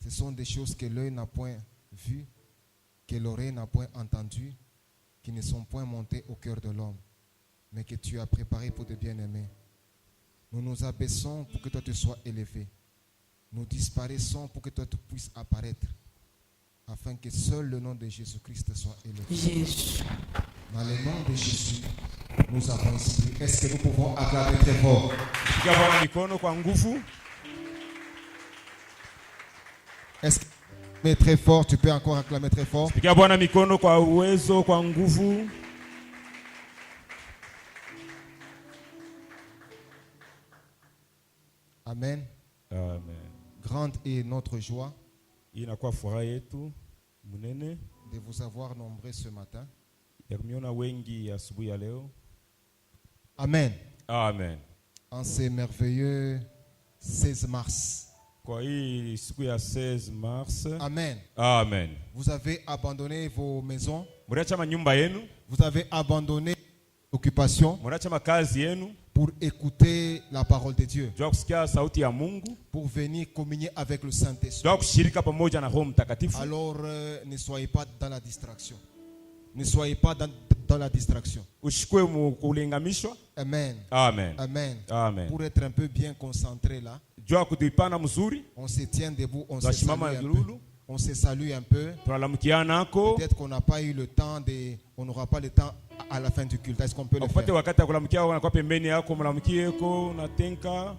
Ce sont des choses que l'œil n'a point vues, que l'oreille n'a point entendues, qui ne sont point montées au cœur de l'homme, mais que tu as préparées pour des bien-aimés. Nous nous abaissons pour que toi tu sois élevé. Nous disparaissons pour que toi tu puisses apparaître, afin que seul le nom de Jésus-Christ soit élevé. Jésus. Dans le nom de Jésus, nous avons inspiré. Est-ce que nous pouvons acclamer très fort? Est-ce que mais très fort, tu peux encore acclamer très fort? Amen. Amen. Grande est notre joie Inakuwa furaha yetu munene de vous avoir nombreux ce matin. ya kumiona wengi asubuhi ya leo. Amen. Amen. En ce merveilleux 16 mars. Kwa hii siku ya 16 mars. Amen. Amen. Vous avez abandonné vos maisons. Muriacha manyumba yenu. Vous avez abandonné l'occupation Muriacha makazi yenu pour écouter la parole de Dieu, jua kusikia sauti ya Mungu, pour venir communier avec le Saint-Esprit. jua kushirika pamoja na Roho Mtakatifu. Alors ne soyez pas dans la distraction. Ne soyez pas dans la distraction. Ushikwe kulingamishwa. Amen. Amen. Amen. Amen. Pour être un peu bien concentré là, Jua kudipana mzuri. on se tient debout, on se Tashimama salue un yululu. peu. On se salue un peu. Tunalamukiana nako. Peut-être qu'on n'a pas eu le temps on n'aura pas le temps à la fin du culte. Est-ce qu'on peut le Upate faire? wakati ya kulamukia wanakuwa pembeni yako, mlamukieko unatenka.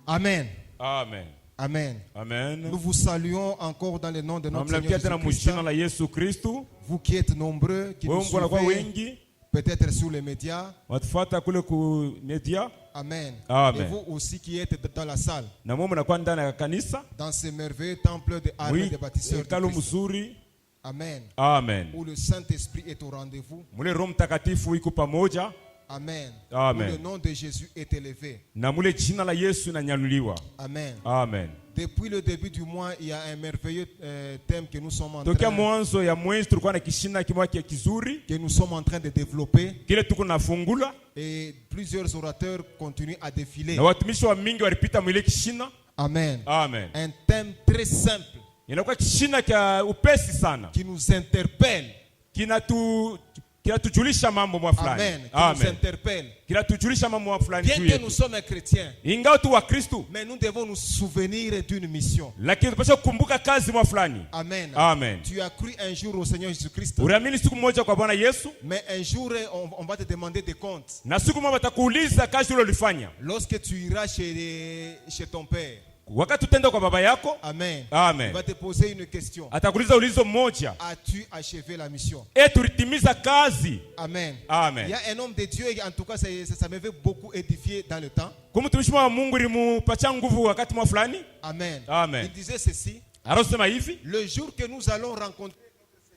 Amen. Amen. Amen. Amen. Nous vous saluons encore dans le nom de notre Seigneur Namlamukia tena Jésus-Christ. mujina la Yesu Kristu. Vous qui êtes nombreux, qui nous Wewe mko suivez, wengi, peut-être sur les médias. watufuata kule ku media. Amen. Amen. Et vous aussi qui êtes dans la salle, Na mume mnakuwa ndani ya kanisa. dans ce merveilleux temple de armes Oui, des bâtisseurs. de hekalu Christ. mzuri. Amen. Amen. Où le Saint-Esprit est au rendez-vous. Mule Roho Mtakatifu iko pamoja. Amen. Amen. Où le nom de Jésus est élevé. Na mule jina la Yesu inanyanyuliwa. Amen. Amen. Depuis le début du mois, il y a un merveilleux thème que nous sommes en Tokea train, mwanzo ya mwezi tulikuwa na kishina kimoja kizuri. que nous sommes en train de développer. Kile tuko nafungula. Et plusieurs orateurs continuent à défiler. Na watumishi wa mingi walipita mwile kishina. Amen. Amen. Un thème très simple Inakuwa kishina kia upesi sana. qui nous interpelle. Kinatujulisha mambo mwa fulani. Amen. Qui nous Amen. interpelle. Kinatujulisha mambo mwa fulani Bien juu que yetu. nous sommes chrétiens, Ingawa tu wa Kristo, mais nous devons nous souvenir d'une mission. lakini tunapaswa kukumbuka kazi mwa fulani. Amen. Amen. Tu as cru un jour au Seigneur Jésus-Christ, Uliamini siku moja kwa Bwana Yesu, mais un jour on va te demander des comptes. na siku moja watakuuliza kazi ulilofanya. Lorsque tu iras chez ton père, Wakati utenda kwa baba yako, Amen, Amen, il va te poser une question. atakuuliza ulizo moja. As-tu achevé la mission? Tulitimiza kazi. Amen. Amen. Il y a un homme de Dieu, en tout cas ça m'avait beaucoup édifié dans le temps. Kumtumishi wa Mungu limupacha nguvu wakati mwa fulani. Amen. Amen. Il disait ceci: Arosema hivi, le jour que nous allons rencontrer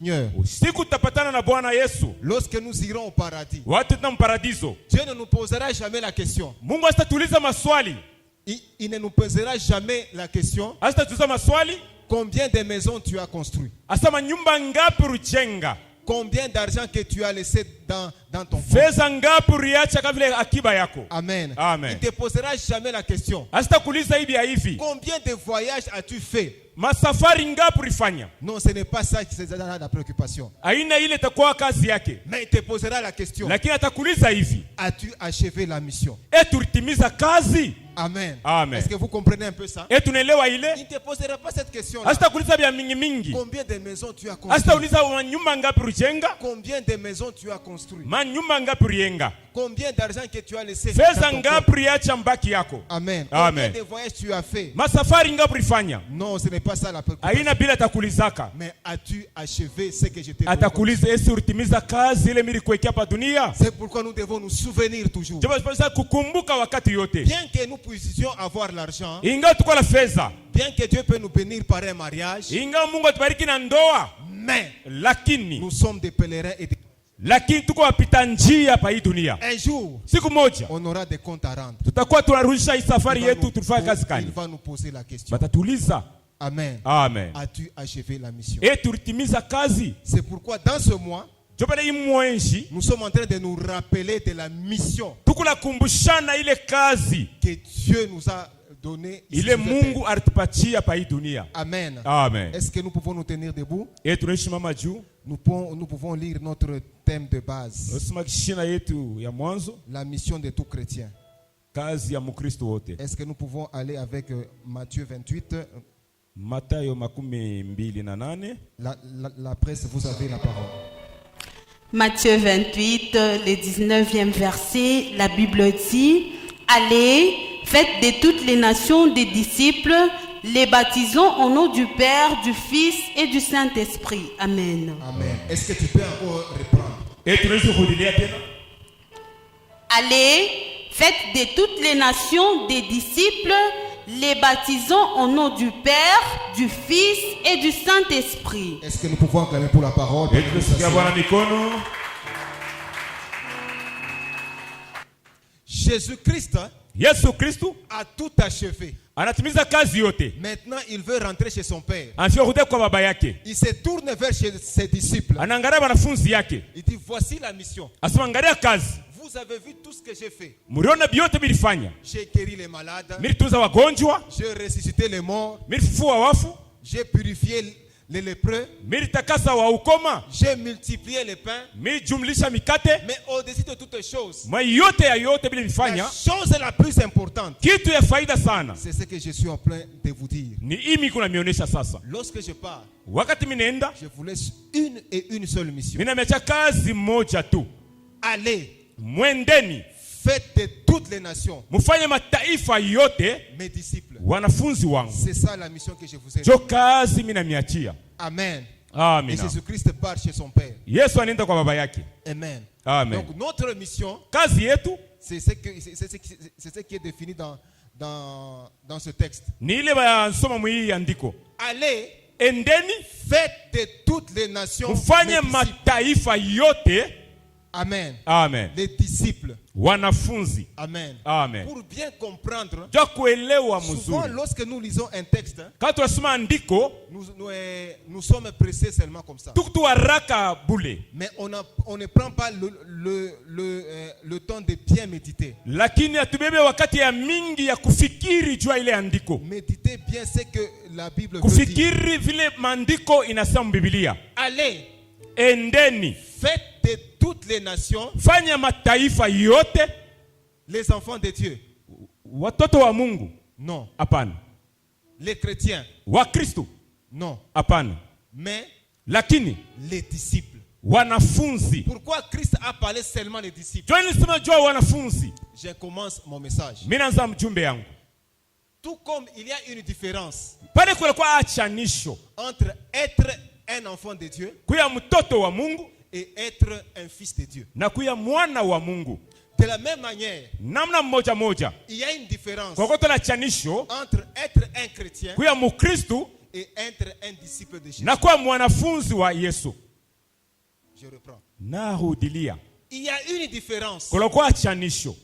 le Seigneur, siku tutapatana na Bwana Yesu, lorsque nous irons au paradis, watu tuna mparadiso, Dieu ne nous posera jamais la question. Mungu asitatuuliza maswali. Il ne nous posera jamais la question: Asitatuuliza maswali, combien de maisons tu as construit? asema nyumba ngapi ulijenga, Combien d'argent que tu as laissé dans ton compte? fedha ngapi uliacha kama vile akiba yako. Amen. Amen. Il ne te posera jamais la question: Asitakuuliza hivi ya hivi, combien de voyages as-tu fait? masafari ngapi ulifanya. Non, ce n'est pas ça qui est dans la préoccupation. Aina ile itakuwa kazi yake, Mais il te posera la question: lakini atakuuliza hivi, as-tu achevé la mission? tulitimiza kazi. Amen. Amen. Est-ce que vous comprenez un peu ça? Tunaelewa ile. Il ne te posera pas cette question. Asitakuuliza vya mingi mingi. Combien de maisons tu as construit? Asitauliza manyumba ngapi ulijenga, Combien de maisons tu as construit? manyumba ngapi ulijenga, Combien d'argent que tu as laissé? fedha dans ton ngapi compte? uliacha mbaki yako. Amen. Amen. Combien de voyages tu as fait? Masafari ngapi ulifanya. Non, ce n'est pas ça la préoccupation. Aina bila atakuulizaka. Mais as-tu achevé ce que je t'ai donné? Atakuuliza ulitimiza kazi ile mimi kuwekea hapa dunia. C'est pourquoi nous devons nous souvenir toujours. Jambo tunapaswa kukumbuka wakati yote. Bien que nous puissions avoir l'argent, Ingawa tuko na fedha, bien que Dieu peut nous bénir par un mariage, ingawa Mungu atubariki na ndoa, mais lakini nous sommes des pèlerins et des... tuko wapita njia hapa hii dunia. Un jour, Siku moja on aura des comptes à rendre. tutakuwa tunarudisha hii safari yetu tulifanya kazi Il gani. va nous poser la question: Batatuuliza, Amen. Amen. As-tu achevé la mission? Tulitimiza kazi. C'est pourquoi dans ce mois, Jopale imwenji nous sommes en train de nous rappeler de la mission tukula kumbushana ile kazi que Dieu nous a donnée. ile Mungu alitupatia pa hii dunia. Amen. Amen. Est-ce que nous pouvons nous tenir debout? Tunashimama juu. Nous pouvons lire notre thème de base. Usoma kishina yetu ya mwanzo, La mission de tout chrétien. kazi ya Mkristo wote. Est-ce que nous pouvons aller avec Matthieu 28? Mathayo 28. La presse, vous avez la parole. Matthieu 28, le 19e verset, la Bible dit: Allez, faites de toutes les nations des disciples, les baptisons au nom du Père, du Fils et du Saint-Esprit. Amen. Amen. Est-ce que tu peux encore reprendre? Allez, faites de toutes les nations des disciples, les baptisons au nom du Père, du Fils et du Saint-Esprit. Est-ce que nous pouvons acclamer pour la parole? Jésus-Christ Yesu Kristo a tout achevé. anatimiza kazi yote. Maintenant, il veut rentrer chez son Père. Anafika kurudi kwa baba yake. Il se tourne vers ses disciples. Anaangalia wanafunzi yake. Il dit: voici la mission. Asema angalia kazi. Vous avez vu tout ce que j'ai fait. Muriona biote bilifanya. J'ai guéri les malades. Militunza wagonjwa. J'ai ressuscité les morts. Milifufua wafu. J'ai purifié les lépreux. Militakasa wa ukoma. J'ai multiplié les pains. Milijumlisha mikate. Mais au-dessus de toutes choses, Mwa yote ya yote la bilifanya. chose la plus importante, Kitu ya faida sana. c'est ce que je suis en plein de vous dire. Ni imi kuna mionyesha sasa. Lorsque je pars, Wakati minaenda, je vous laisse une seule mission. minamecha kazi moja tu. Allez, Mwendeni. faites de toutes les nations Mufanye mataifa yote mes disciples. wanafunzi wangu. C'est ça la mission que je vous ai Jo donnée. kazi minamiachia. Amen. Et Amina. Jésus-Christ part chez son Père. Yesu anaenda kwa baba yake. Amen. Amen. Donc notre mission, Kazi yetu c'est ce qui est défini dans ce texte. ni ile basoma mwii andiko. Allez, Endeni faites de toutes les nations mufanye mes disciples. mataifa yote. Amen. Amen. Les disciples. Wanafunzi. Amen. Amen. Pour bien comprendre, Jo kuelewa souvent mzuri. lorsque nous lisons un texte, Kama tunasoma andiko, nous sommes pressés seulement comme ça. tukutu haraka bule. Mais on ne prend pas le temps de bien méditer. Lakini atubebe wakati ya mingi ya kufikiri jua ile andiko. Méditez bien ce que la Bible veut dire. Kufikiri vile maandiko inasema Biblia. Allez, Endeni. faites de toutes les nations Fanya mataifa yote. les enfants de Dieu. Watoto wa Mungu. Non. Hapana. Les chrétiens. Wa Kristo. Non. Hapana. Mais Lakini les disciples. wanafunzi. Pourquoi Christ a parlé seulement des disciples? Jua nilisema jua wanafunzi. Je commence mon message. Mimi naanza mjumbe yangu. Tout comme il y a une différence Pale kulikuwa achanisho entre être un enfant de Dieu kuya mtoto wa Mungu et être un fils de Dieu. na kuya mwana wa Mungu. De la même manière, Namna moja moja. il y a une différence Kwa koto la chanisho entre être un chrétien kuya Mukristo et être un disciple de Jésus. na kuwa mwanafunzi wa Yesu. Je reprends. Narudilia. Il y a une différence Kulikuwa achanisho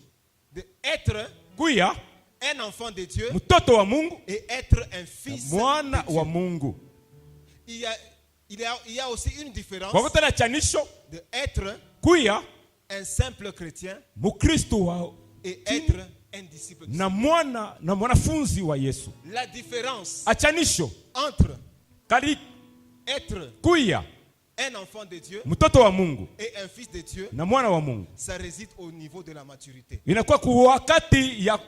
de être kuya un enfant de Dieu mtoto wa Mungu et être un fils mwana de Dieu. wa Mungu. Il y a aussi une différence Kwa koto la chanisho de être kuya un simple chrétien Mukristo wa et être un disciple de Jésus. na mwanafunzi wa Yesu. La différence Achanisho entre kali être kuya un enfant de Dieu mtoto wa Mungu et un fils de Dieu, na mwana wa Mungu ça réside au niveau de la maturité. inakuwa kwa wakati ya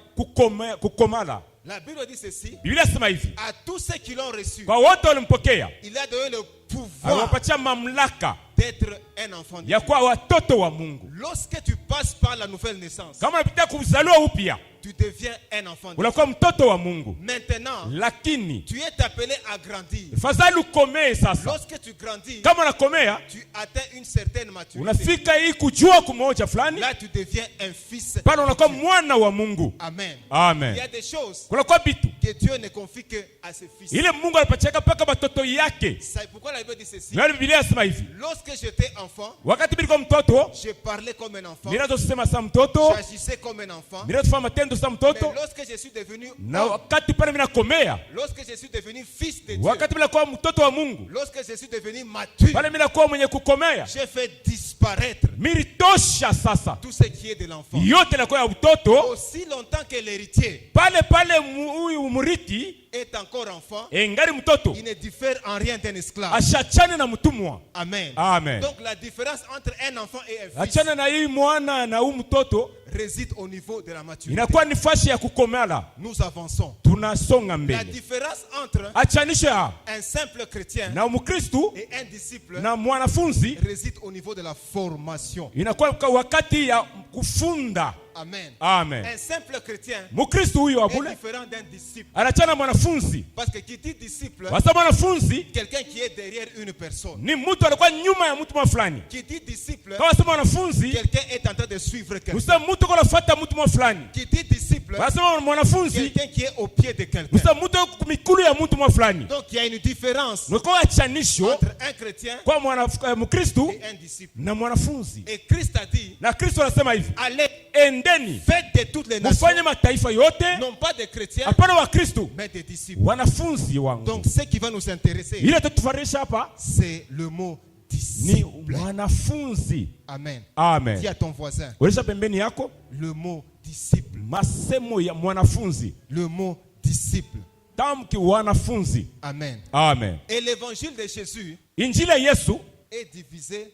kukomala. La Bible dit ceci: Biblia inasema hivi, à tous ceux qui l'ont reçu, kwa wote walimpokea il a donné le pouvoir aliwapatia mamlaka d'être un enfant de ya Dieu. kuwa watoto wa Mungu. Lorsque tu passes par la nouvelle naissance, Kama unapitia kuzaliwa upya, tu deviens un enfant de Dieu. unakuwa mtoto wa Mungu. Maintenant, Lakini tu es appelé à grandir. fadhali ukomee sasa. Lorsque tu grandis, Kama unakomea, tu atteins une certaine maturité. unafika hii kujua kumoja fulani, Là, tu deviens un fils. pale unakuwa mwana wa Mungu. Amen. Amen. Il y a des choses Kunakuwa bitu que Dieu ne confie que à ses fils. ile Mungu anapachaka mpaka watoto yake. C'est pourquoi la Bible dit ceci: Na Biblia inasema hivi, lorsque j'étais enfant, wakati bilikuwa mtoto, je parlais comme un enfant, ninazosema sa mtoto, j'agissais comme un enfant, ninazofanya matendo sa Mais mtoto, lorsque je suis devenu na homme, wakati pale mimi nakomea, lorsque je suis devenu fils de Dieu, wakati mimi nakuwa mtoto wa Mungu, lorsque je suis devenu mature, pale mimi nakuwa mwenye kukomea, j'ai fait disparaître militosha sasa tout ce qui est de l'enfant. yote nakuwa ya utoto. Aussi longtemps que l'héritier Pale huyu muriti est encore enfant, engari mtoto, il ne diffère en rien d'un esclave. ashachane na mtumwa. Amen. Amen. Donc la différence entre un enfant et un fils Achana na hii mwana na huyu mtoto, réside au niveau de la maturité. inakuwa ni fashi ya kukomala. Nous avançons. Tunasonga La mbele. différence entre Achanisha un simple chrétien na Mkristu et un disciple na mwanafunzi réside au niveau de la formation. inakuwa wakati ya kufunda. Amen. Amen. Un simple chrétien Mkristu huyo est abule différent d'un disciple. anachana mwanafunzi, Parce que qui dit disciple, wasa mwanafunzi quelqu'un qui est derrière une personne. ni mtu alikuwa nyuma ya mtu fulani. Qui dit disciple, Kama sema mwanafunzi, quelqu'un est en train de suivre quelqu'un. usa mtu kwa nafuata mtu fulani. Qui dit disciple, Wasema mwanafunzi, quelqu'un qui est au pied de quelqu'un. usa mtu kumikulu ya mtu fulani. Donc il y a une différence Niko achanisho entre un chrétien kwa Mkristu et un disciple. na mwanafunzi. Et Christ a dit, Na Kristo anasema hivi, allez, endeni faites de toutes les nations, mufanye mataifa yote, non pas des chrétiens, hapana wa Kristo, mais des disciples. wanafunzi wangu. Donc ce qui va nous intéresser, Ile tutufarisha hapa c'est le mot ni disciple. wanafunzi. Amen. Amen. Dis à ton voisin, Ulisha pembeni yako le mot disciple. masemo ya mwanafunzi. Le mot disciple. Tamki wanafunzi. Amen. Amen. Et l'évangile de Jésus Injili ya Yesu est divisé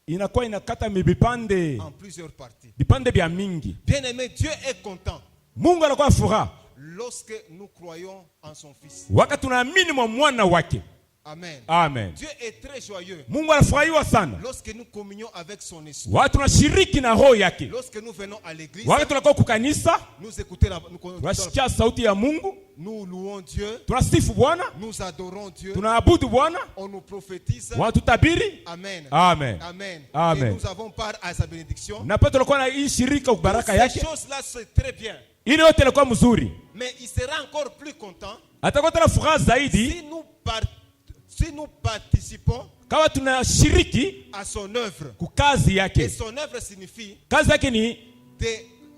inakuwa inakata vipande en plusieurs parties. vipande vya mingi. Bien-aimé, Dieu est content Mungu anakuwa furaha lorsque nous croyons en son Fils. wakati tunaamini mwa mwana wake. Amen. Amen. Dieu est très joyeux Mungu anafurahiwa sana lorsque nous communions avec son esprit. wakati tunashiriki na roho yake, Lorsque nous venons à l'église, wakati tunakuwa kukanisa, nous écoutons tunasikia sauti ya Mungu, nous louons Dieu, tunasifu Bwana, nous adorons Dieu, tunaabudu Bwana, on nous prophétise. wanatutabiri. Amen. Amen. Amen. Amen. Et nous avons part à sa bénédiction. Na pia tunakuwa na hii shirika baraka Ces yake, choses-là, c'est très bien. ile yote inakuwa mzuri. Mais il sera encore plus content Atakuwa tena furaha zaidi si nous participons kama tunashiriki à son œuvre. kukazi Et yake. son œuvre signifie Kazi yake ni de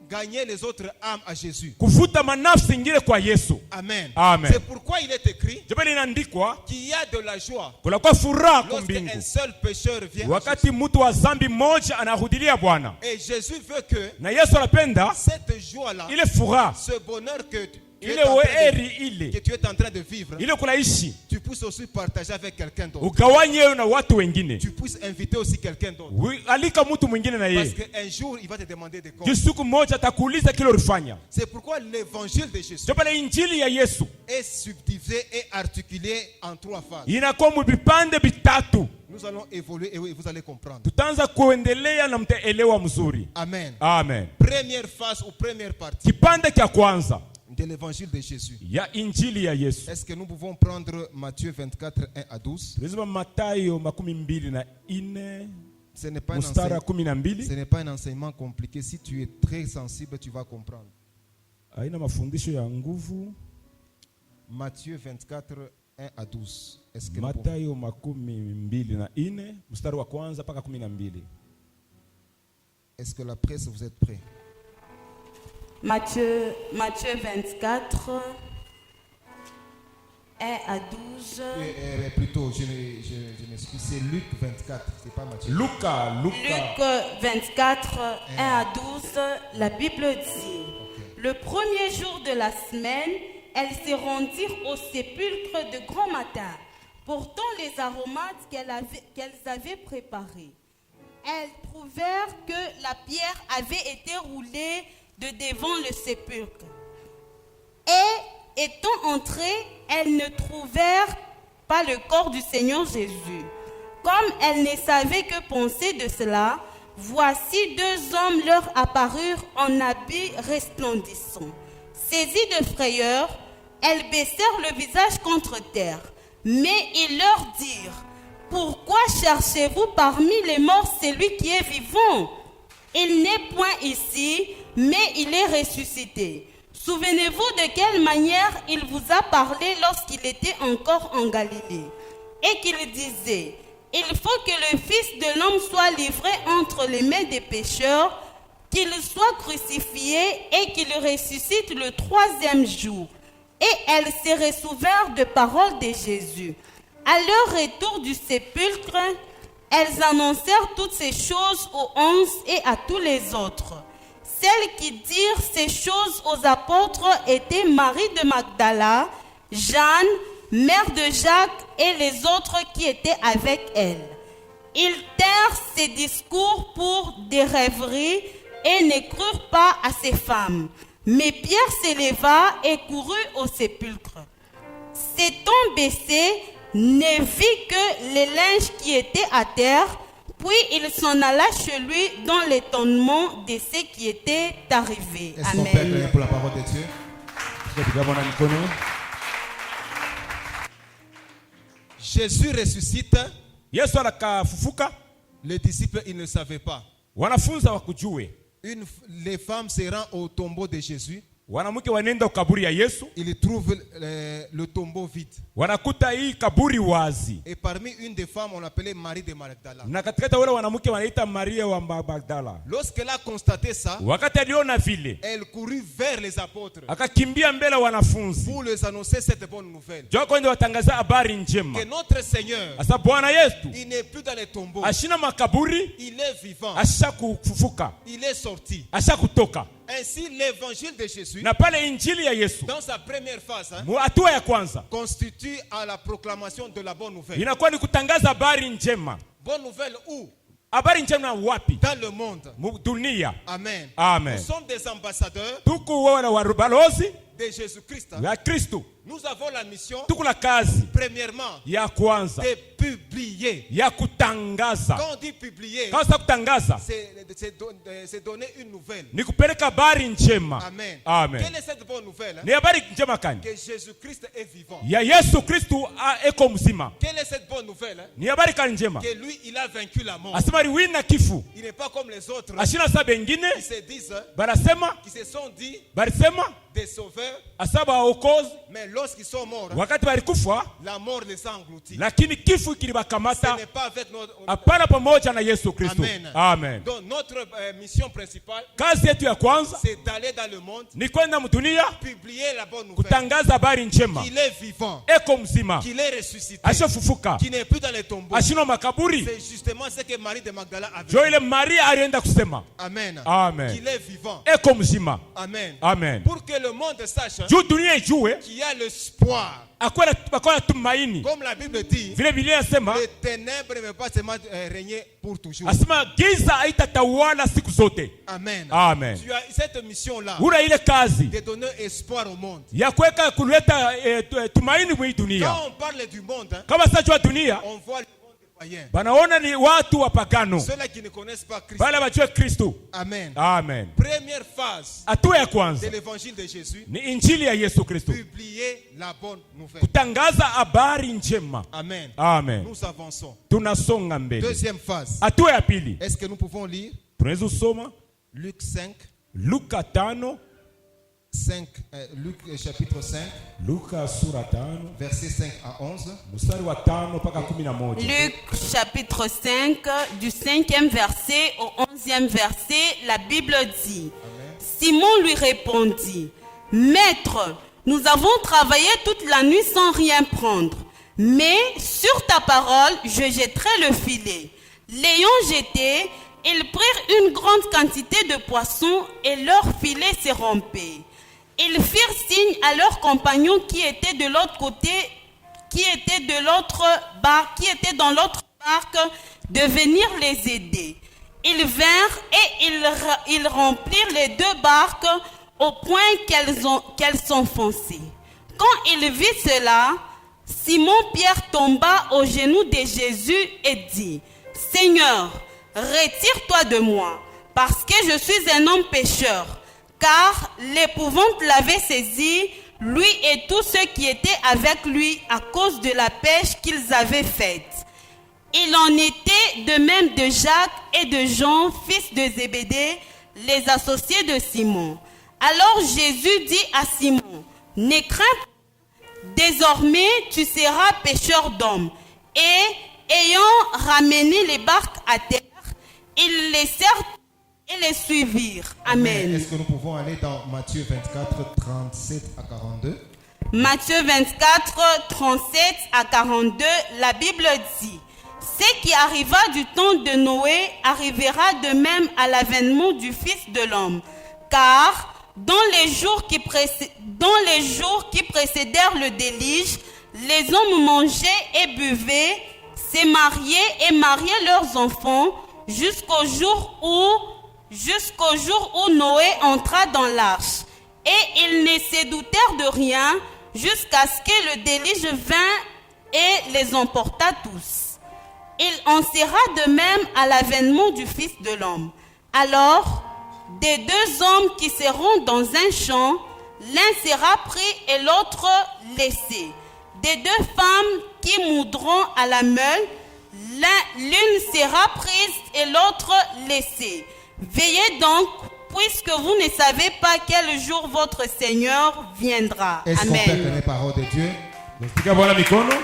gagner les autres âmes à Jésus. kuvuta manafsi ingine kwa Yesu. Amen. Amen. C'est pourquoi il est écrit Jambo linaandikwa qu'il y a de la joie kunakuwa furaha kwa lorsqu'un mbingu seul pécheur vient à wakati mtu wa zambi mmoja anahudilia Bwana, Jésus. Et Jésus veut que na Yesu anapenda cette joie-là, ile furaha, ce bonheur que tu ile es en train weheri que ile tu es en train de vivre, ile kunaishi, tu puisses aussi partager avec quelqu'un d'autre. ugawanye na watu wengine, Tu puisses inviter aussi quelqu'un d'autre. alika mtu mwingine na Parce yeye, qu'un jour, il va te demander des comptes. juu siku moja atakuuliza kile ulifanya. C'est pourquoi l'évangile de Jésus Jambo la injili ya Yesu est subdivisé et articulé en 3 phases. inakuwa mu vipande vitatu. Nous allons évoluer et vous allez comprendre. Tutaanza kuendelea na mtaelewa mzuri. Amen. Amen. Première phase ou première partie Kipande cha kwanza de l'évangile de Jésus. ya injili ya Yesu. Est-ce que nous pouvons prendre Matthieu 24, 1 à 12? Lazima Mathayo 24 Ce n'est pas un mstari wa enseignement, 12. ce n'est pas un enseignement compliqué. Si tu es très sensible, tu vas comprendre. Haina mafundisho ya nguvu. Matthieu 24, 1 à 12. Est-ce que nous pouvons... Mathayo 24 mstari wa kwanza mpaka 12. Est-ce que la presse, vous êtes prêts? Matthieu 24, 1 à 12. Plutôt, je m'excuse, c'est Luc 24, c'est pas Matthieu. Luc Luc 24, 1 à 12, la Bible dit: Le premier jour de la semaine, elles se rendirent au sépulcre de grand matin, portant les aromates qu'elles avaient préparés. Elles trouvèrent que la pierre avait été roulée de devant le sépulcre. Et étant entrées, elles ne trouvèrent pas le corps du Seigneur Jésus. Comme elles ne savaient que penser de cela, voici 2 hommes leur apparurent en habits resplendissants. Saisies de frayeur, elles baissèrent le visage contre terre. Mais ils leur dirent: Pourquoi cherchez-vous parmi les morts celui qui est vivant? Il n'est point ici, mais il est ressuscité. Souvenez-vous de quelle manière il vous a parlé lorsqu'il était encore en Galilée, et qu'il disait: Il faut que le Fils de l'homme soit livré entre les mains des pécheurs, qu'il soit crucifié et qu'il ressuscite le 3e jour. Et elles se ressouvinrent de paroles de Jésus. À leur retour du sépulcre, elles annoncèrent toutes ces choses aux 11 et à tous les autres. Celles qui dirent ces choses aux apôtres étaient Marie de Magdala, Jeanne, mère de Jacques, et les autres qui étaient avec elle. Ils tinrent ces discours pour des rêveries et ne crurent pas à ces femmes. Mais Pierre s'éleva et courut au sépulcre. S'étant baissé, ne vit que les linges qui étaient à terre, puis il s'en alla chez lui dans l'étonnement de ce qui était arrivé. Est-ce qu'on peut acclamer Amen. pour la parole de Dieu? Jésus ressuscite. Yesu akafufuka, Les disciples, ils ne savaient pas. wanafunzi hawakujue. Les femmes se rendent au tombeau de Jésus. Wanamke wanaenda kaburi ya Yesu, Ils trouvent le tombeau vide. wanakuta hii kaburi wazi. Et parmi une des femmes, on l'appelait Marie de Magdala. Na katikati wale wanamke wanaita Maria wa Magdala. Lorsqu'elle a constaté ça, Wakati aliona vile, elle courut vers les apôtres akakimbia mbele wanafunzi. pour leur annoncer cette bonne nouvelle. Joko kwenda watangaza habari njema. Que notre Seigneur, Asa Bwana Yesu il n'est plus dans les tombeaux. ashina makaburi, Il est vivant. asha kufufuka, Il est sorti. asha kutoka. Ainsi, l'évangile de Jésus, Na pale injili ya Yesu, dans sa première phase, hatua ya kwanza constitue à la proclamation de la bonne nouvelle. inakuwa ni kutangaza habari njema. Bonne nouvelle où? Habari njema wapi? Dans le monde. Dunia. Amen. Amen. Nous sommes des ambassadeurs Tuko wana balozi de Jésus-Christ. ya Kristo. Nous avons la mission, Tuko na kazi premièrement, ya kwanza de publier. ya kutangaza. Quand on dit publier, Kwanza kutangaza c'est donner une nouvelle. ni kupeleka habari njema. Amen. Amen. Quelle est cette bonne nouvelle? Ni habari njema kani? Que Jésus-Christ est vivant. Ya Yesu Kristo eko mzima. Quelle est cette bonne nouvelle? Ni habari kani njema? Que lui, il a vaincu la mort. Asema liwina kifu. Il n'est pas comme les autres Ashina sa bengine qui se disent, barasema, qui se sont dit barisema des sauveurs, asaba waokozi, mais lorsqu'ils sont morts, wakati walikufa, la mort les a engloutis. lakini kifu Ce kilibakamata n'est pas avec notre... hapana pamoja na Yesu Kristo. Amen. Amen. Donc notre mission principale, Kazi yetu ya kwanza c'est d'aller dans le monde, ni kwenda mdunia publier la bonne nouvelle. kutangaza habari njema. Qu'il est vivant, Eko mzima, qu'il est ressuscité, ashafufuka, qu'il n'est plus dans les tombeaux. ashino makaburi. C'est justement ce que Marie de Magdala avait Jo dit. ile Maria alienda kusema. Amen. Amen. Qu'il est vivant. Eko mzima. Amen. Amen. Pour que le monde sache Juu dunia ijue qu'il y a l'espoir. akwela tumaini. Comme la Bible dit, Vile Biblia inasema les ténèbres ne peuvent pas seulement régner pour toujours. asema giza haitatawala siku zote. Amen. Amen. Tu as cette mission-là Una ile kazi de donner espoir au monde. ya kuweka kuleta tumaini mwi Quand dunia. on parle du monde, Kama sasa jua dunia on voit le monde des païens. banaona ni watu wapagano, Ceux-là qui ne connaissent pas Christ. bale bajue Kristo. Amen. Amen. Première phase Hatua ya de kwanza l'évangile de Jésus, ni injili ya Yesu Kristo, publier la bonne nouvelle. kutangaza habari njema. Amen. Amen. Nous avançons. Tunasonga mbele. Deuxième phase. Hatua ya pili Est-ce que nous pouvons lire tunaweza kusoma Luc 5, Luka 5, Luc chapitre 5, Luka sura 5 versets 5 à 11. mstari wa 5 mpaka 11. Luc chapitre 5, du 5e verset au 11e verset, la Bible dit, Simon lui répondit, Maître, nous avons travaillé toute la nuit sans rien prendre, mais sur ta parole, je jetterai le filet. L'ayant jeté, ils prirent une grande quantité de poissons et leur filet s'est rompé. Ils firent signe à leurs compagnons qui étaient de l'autre côté, qui étaient dans l'autre barque, de venir les aider. Ils vinrent et ils remplirent les deux barques au point qu'elles s'enfonçaient. Quand il vit cela, Simon-Pierre tomba aux genoux de Jésus et dit, Seigneur, retire-toi de moi, parce que je suis un homme pécheur. Car l'épouvante l'avait saisi, lui et tous ceux qui étaient avec lui, à cause de la pêche qu'ils avaient faite. Il en était de même de Jacques et de Jean, fils de Zébédée, les associés de Simon. Alors Jésus dit à Simon, ne crains pas, désormais tu seras pêcheur d'hommes. Et ayant ramené les barques à terre, ils laissèrent et les suivirent. Amen. Est-ce que nous pouvons aller dans Matthieu 24, 37 à 42? Matthieu 24, 37 à 42, la Bible dit: ce qui arriva du temps de Noé arrivera de même à l'avènement du Fils de l'homme. Car dans les jours qui précédèrent le déluge, les hommes mangeaient et buvaient, se mariaient et mariaient leurs enfants, jusqu'au jour où Noé entra dans l'arche. Et ils ne se doutèrent de rien, jusqu'à ce que le déluge vint et les emporta tous. Il en sera de même à l'avènement du Fils de l'homme. Alors, des deux hommes qui seront dans un champ, l'un sera pris et l'autre laissé. Des deux femmes qui moudront à la meule, l'une sera prise et l'autre laissée. Veillez donc, puisque vous ne savez pas quel jour votre Seigneur viendra. Est-ce qu'on peut Amen. acclamer la parole de Dieu? Tupiga Bwana mikono.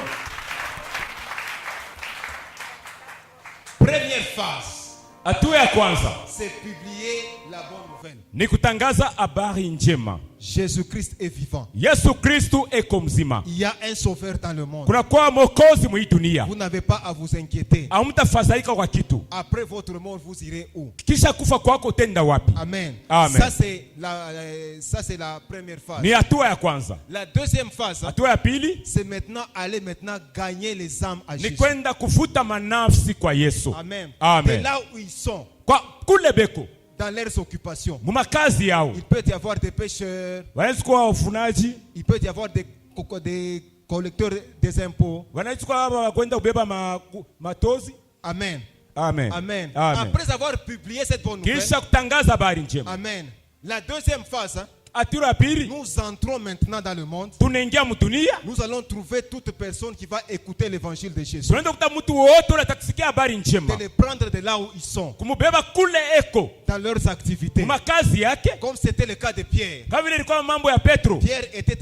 Première phase, Hatua ya kwanza c'est publier la bonne nouvelle. ni kutangaza habari njema. Jésus-Christ est vivant. Yesu Kristu eko mzima. Il y a un sauveur dans le monde. Kuna kwa mokozi mu hii dunia. Vous n'avez pas à vous inquiéter. Hamtafadhaika kwa kitu. Après votre mort, vous irez où? Kisha kufa kwako tenda wapi? Amen. Amen. Ça c'est la première phase. Ni hatua ya kwanza. La deuxième phase, Hatua ya pili c'est maintenant aller gagner les âmes à ni Jésus. kwenda kufuta manafsi kwa Yesu. Amen. Amen. Et là où ils sont, Kwa kule beko dans leurs occupations, mu makazi yao il peut y avoir des pêcheurs, wanaweza kuwa wafunaji, il peut y avoir des collecteurs des impôts. wanaweza kuwa kwenda kubeba matozi. Amen. Amen. Amen. Amen. Après avoir publié cette bonne nouvelle, Kisha kutangaza habari njema. Amen. La deuxième phase, Hatua ya pili nous entrons maintenant dans le monde. tunaingia mdunia, Nous allons trouver toute personne qui va écouter l'évangile de Jésus. tunaenda kuta mtu wote unatakusikia habari njema, De les prendre de là où ils sont, kumubeba kule eko dans leurs activités. makazi yake, Comme c'était le cas de Pierre. kama vile ilikuwa mambo ya Petro. Pierre était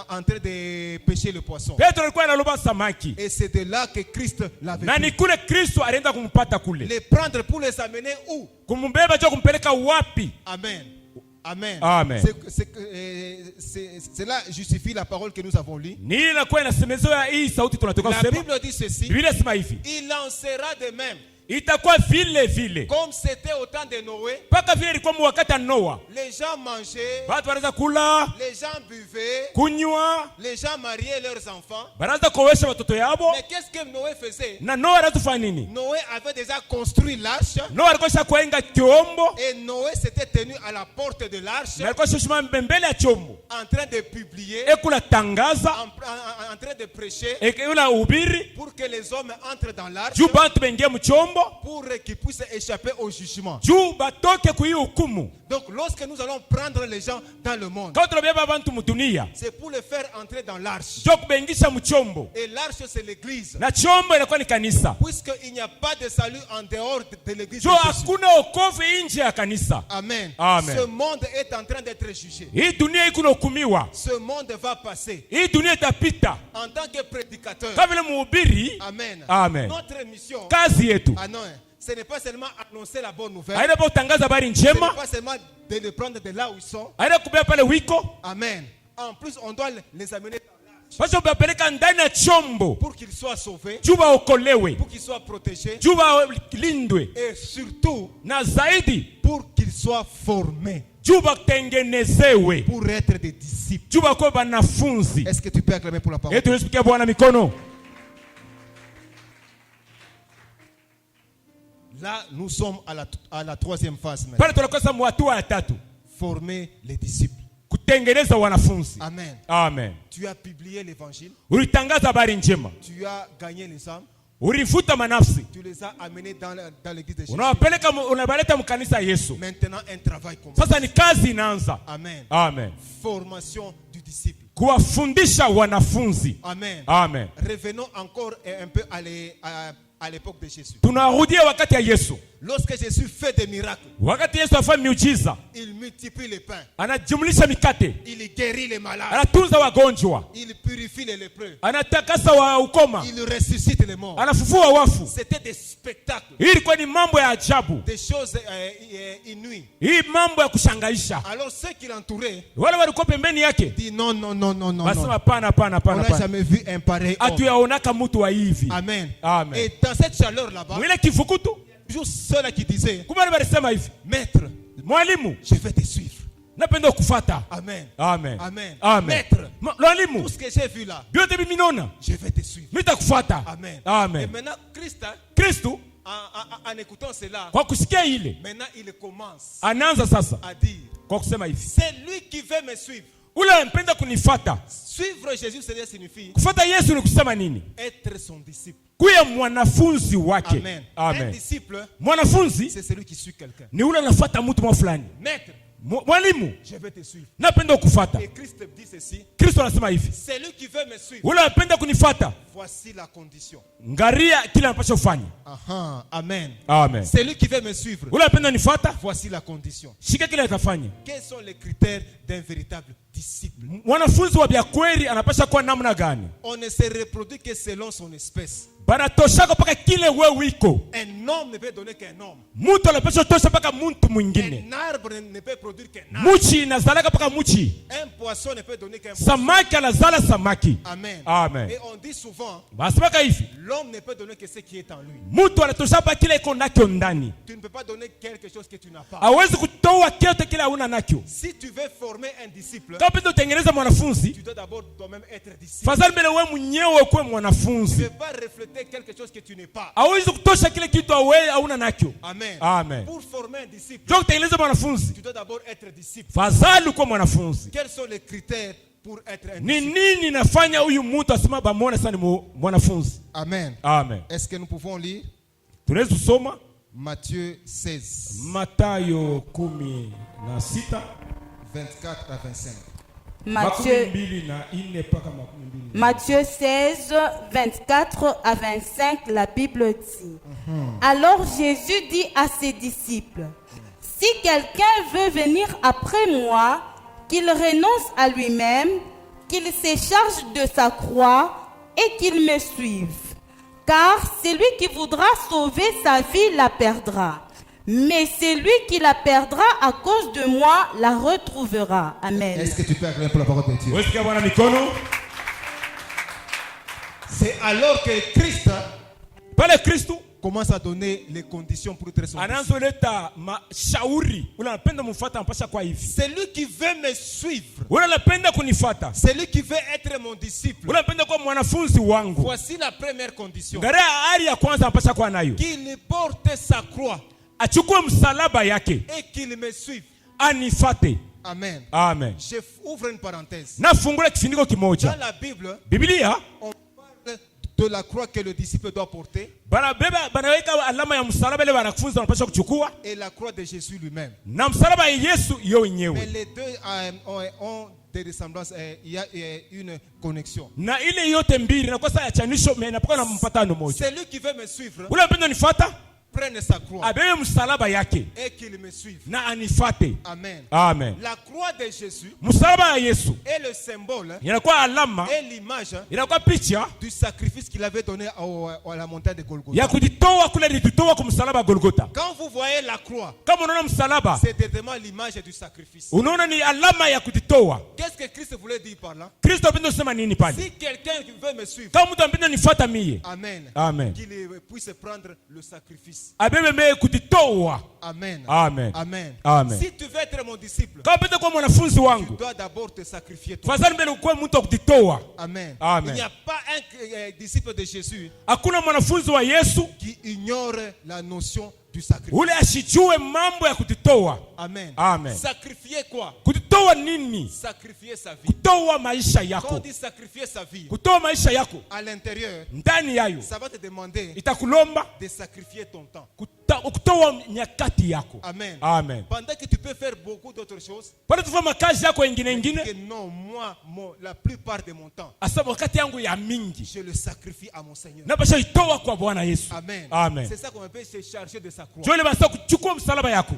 en train de pêcher le poisson. Petro alikuwa analoba samaki, Et c'est de là que Christ l'avait na ni pris. kule Kristo alienda kumpata kule, Les prendre pour les amener où? kumubeba jo kumpeleka wapi? Amen. Amen. Amen. Cela justifie la parole que nous avons lue. Ni inakuwa inasemezewa hii sauti tunatoka La kusema. Bible dit ceci. Biblia inasema hivi, Il en sera de même. itakuwa vile vile Comme c'était au temps de Noé. mpaka vile ilikuwa wakati wa Noa. Les gens mangeaient. Watu wanaweza kula, Les gens buvaient. kunywa, Les gens mariaient leurs enfants. wanaweza kuowesha watoto yabo. Mais qu'est-ce que Noé faisait? Na Noa anaweza kufanya nini? Noé avait déjà construit l'arche. Noa alikuwa shakuenga chombo, Et Noé s'était tenu à la porte de l'arche. na alikuwa shashima mbele ya chombo, En train de publier. ekula tangaza, En train de prêcher. ekula ubiri, Pour que les hommes entrent dans l'arche. juu bantu bengie mchombo, Pour qu'ils puissent échapper au jugement. juu batoke kuhii hukumu. Donc lorsque nous allons prendre les gens dans le monde, Kama tunabeba bantu mudunia, c'est pour les faire entrer dans l'arche. jo kubengisha mchombo, Et l'arche c'est l'église. na chombo inakuwa ni kanisa. Puisqu'il n'y a pas de salut en dehors de l'église de Jo Jésus. hakuna wokovu nje ya kanisa. Amen. Amen. Ce monde est en train d'être jugé. Hii dunia iko hukumiwa. Ce monde va passer. Hii dunia itapita. En tant que prédicateur. Kama vile mhubiri, Amen. Amen. Notre mission. kazi yetu Ah non, ce n'est pas seulement annoncer la bonne nouvelle. haina pa kutangaza habari Ce n'est njema, pas seulement de les prendre de là où ils sont. haina kubeba pale wiko, Amen. En plus, on doit les amener basi ubapeleka ndani ya chombo pour qu'ils soient sauvés, juu baokolewe, pour qu'ils soient protégés juu balindwe, et surtout na zaidi pour qu'ils soient formés juu batengenezewe, pour être des disciples. juu bakuwe banafunzi. Est-ce que tu peux acclamer pour la parole? Yetu tusipikie Bwana mikono. Là, nous sommes à la troisième phase maintenant. Pale tunakosa hatua ya tatu, Former les disciples. kutengeneza wanafunzi. Amen. Amen. Tu as publié l'évangile, Ulitangaza habari njema, tu as gagné les âmes, ulivuta manafsi, tu les as amenés dans l'église de Jésus. unawapeleka unabaleta mkanisa ya Yesu. Maintenant, un travail commence. Sasa ni kazi inaanza. Amen. Amen. Formation du disciple. Kuwafundisha wanafunzi. Amen. Amen. Revenons encore un peu à à l'époque de Jésus. Tunarudia wakati ya Yesu. Lorsque Jésus fait des miracles, Wakati Yesu afanya miujiza, il multiplie les pains, anajumlisha mikate, il guérit les malades, anatunza wagonjwa, il purifie les lépreux, anatakasa wa ukoma, il ressuscite les morts. anafufua wafu. C'était des spectacles, Hii ilikuwa ni mambo ya ajabu, des choses inouïes. hii mambo ya kushangaisha. Alors ceux qui l'entouraient Wale walikuwa pembeni yake disent non, non, non, non, non, wasema non. hapana, hapana, On hapana, n'a hapana, jamais vu un pareil homme. hatuyaonaka mtu wa hivi. Amen. Amen. Et dans cette chaleur là-bas, Mwile kifukutu toujours ceux-là qui disaient, kumbe walisema hivi, Maître, mwalimu, je vais te suivre. napenda kufuata. Amen. Amen. Amen. Amen. Maître, Mwalimu, tout ce que j'ai vu là, vyote mimi naona, je vais te suivre. nitakufuata. Amen. Et Amen. maintenant, Christ, hein, Kristo en écoutant cela, kwa kusikia ile maintenant il commence anaanza sasa à dire, kwa kusema hivi, c'est lui qui veut me suivre. ule anapenda kunifuata. Suivre Jésus, cela signifie Kufuata Yesu ni kusema nini? être son disciple. Kuya mwanafunzi wake. Amen. Un Amen. disciple, Mwanafunzi c'est celui qui suit quelqu'un. ni ule anafuata mtu mwa fulani. Maître, Mwalimu, je vais te suivre. napenda kufuata. Et Christ dit ceci, Kristo anasema hivi, celui qui veut me suivre, ule anapenda kunifuata, voici la condition. ngaria kile anapaswa kufanya. Aha, amen. Amen. Celui qui veut me suivre, Ule anapenda nifuata, voici la condition. shika kile atafanya. Quels sont les critères d'un véritable disciple? Mwanafunzi wa vya kweli anapaswa kuwa namna gani? On ne se reproduit que selon son espèce. Banatoshaka paka kile wewe iko. Un homme ne peut donner qu'un homme. Mtu anapaswa tosha paka mtu mwingine. Un arbre ne peut produire qu'un arbre. Muchi inazalaka paka muchi. Un poisson ne peut donner qu'un poisson. Samaki anazala samaki. Amen. Amen. Et on dit souvent, Basemaka hivi, l'homme ne peut donner que ce qui est en lui. mtu anatosha paka kile iko nakyo ndani. Tu ne peux pas donner quelque chose que tu n'as pas. Hawezi kutoa kile kile hauna nakyo. Si tu veux former un disciple, Kama pendo utengeneza mwanafunzi, tu dois d'abord toi-même être disciple. fadhali mbele wewe mwenyewe kuwe Tu mwanafunzi. ne peux pas refléter quelque chose que tu n'es pas. Hawezi kutosha kile kitu wewe hauna nakyo. Amen. Amen. Pour former un disciple, Ndio kutengeneza mwanafunzi, tu dois d'abord être disciple. fadhali kuwa mwanafunzi. Quels sont les critères pour être un Ni disciple? nini nafanya huyu mtu asema bamwone sana ni mwanafunzi? Amen. Amen. Est-ce que nous pouvons lire Tunaweza kusoma Matthieu 16, Mathayo 16 24 à 25. Matthieu, 24 mpaka 22. Matthieu 16, 24 à 25, la Bible dit. Alors Jésus dit à ses disciples, si quelqu'un veut venir après moi, qu'il renonce à lui-même, qu'il se charge de sa croix et qu'il me suive. Car celui qui voudra sauver sa vie la perdra. Mais celui qui la perdra à cause de moi la retrouvera. Amen. Est-ce que tu peux acclamer pour la parole de Dieu? Wesikia Bwana mikono? C'est alors que Christ Pale Kristo commence à donner les conditions pour être son disciple. anazoleta mashauri. Ule anapenda mfuata anapasha kwa hivi. Celui qui veut me suivre, Ule anapenda kunifuata. celui qui veut être mon disciple, Ule anapenda kuwa mwanafunzi wangu. voici la première condition. Ngaria hali ya kwanza anapasha kuwa nayo. Qu'il porte sa croix Achukue msalaba yake, et qu'il me suive. anifate. Amen. Amen. Je ouvre une parenthèse. Nafungula kifuniko Dans kimoja. la Bible, Biblia on parle de la croix que le disciple doit porter banaweka alama ya msalaba ile wanafunzi wanapaswa kuchukua et la croix de Jésus lui-même. na msalaba ya Yesu yo Mais wenyewe. les deux ont des ressemblances. Il y a une connexion. Na ile yote mbili na kwa sasa yachanisho na inapokuwa na mpatano moja. Celui qui veut me suivre, Ule mpendo nifuata, prenne sa croix abebe msalaba yake et qu'il me suive. na anifate. Amen. Amen. La croix de Jésus Msalaba ya Yesu est le symbole inakuwa alama, et l'image inakuwa picha du sacrifice qu'il avait donné à la montagne de ya Golgotha. kujitoa kule alitutoa kwa msalaba wa Golgotha. Quand vous voyez la croix, Kama unaona msalaba, c'est vraiment l'image du sacrifice. unaona ni alama ya kujitoa. Qu'est-ce que Christ voulait dire par là? Kristo apenda kusema nini pale? Si quelqu'un veut me suivre, Kama mtu apenda nifuata mie, Amen, Amen, qu'il puisse prendre le sacrifice. abebe mie kujitoa. Amen. Amen. Amen. Amen. Si tu veux être mon disciple, Kama apenda kuwa mwanafunzi tu wangu, dois d'abord te sacrifier toi. fadhali mbele ukuwe mtu wa kujitoa. Amen. Amen. Il n'y a pas un disciple de Jésus Hakuna mwanafunzi wa Yesu qui ignore la notion du sacrifice. ule ashijue mambo ya kujitoa. Amen. Amen. Sacrifier quoi? Kujitoa kutoa nini? Sacrifier sa vie. Kutoa maisha Quand on yako. dit sacrifier sa vie, Kutoa maisha yako à l'intérieur, ndani yayo ça va te demander itakulomba de sacrifier ton temps. kutoa nyakati yako. Amen. Amen. Pendant que tu peux faire beaucoup d'autres choses, Bado tufanya kazi yako ingine ingine. que non, moi, la plupart de mon temps, Asa wakati yangu ya mingi je le sacrifie à mon Seigneur. napasha itoa kwa Bwana Yesu. Amen. Amen. C'est ça qu'on appelle se charger de sa croix. Jole basa kuchukua msalaba yako.